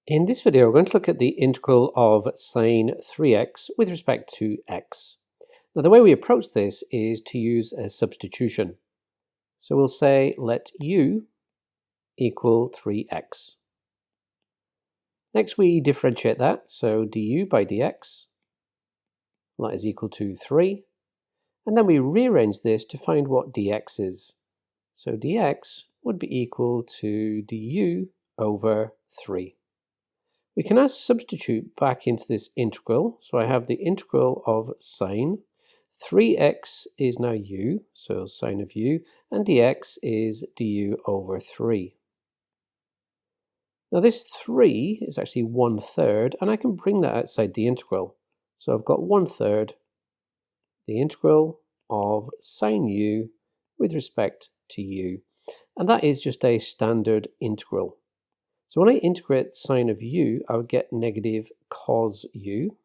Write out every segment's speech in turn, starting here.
In this video, we're going to look at the integral of sine 3x with respect to x. Now, the way we approach this is to use a substitution. So we'll say let u equal 3x. Next, we differentiate that, so du by dx, that is equal to 3. And then we rearrange this to find what dx is. So dx would be equal to du over 3. We can now substitute back into this integral. So I have the integral of sine. 3x is now u, so sine of u, and dx is du over 3. Now this 3 is actually 1/3, and I can bring that outside the integral. So I've got 1/3 the integral of sine u with respect to u. And that is just a standard integral. So when I integrate sine of u, I would get negative cos u.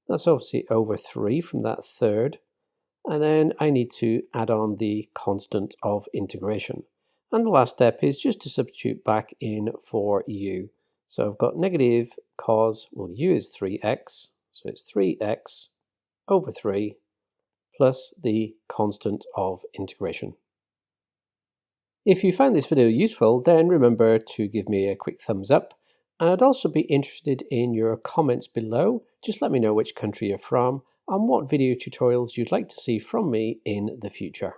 That's obviously over 3 from that third. And then I need to add on the constant of integration. And the last step is just to substitute back in for u. So I've got negative cos, well, u is 3x, so it's 3x over 3 plus the constant of integration. If you found this video useful, then remember to give me a quick thumbs up, and I'd also be interested in your comments below. Just let me know which country you're from and what video tutorials you'd like to see from me in the future.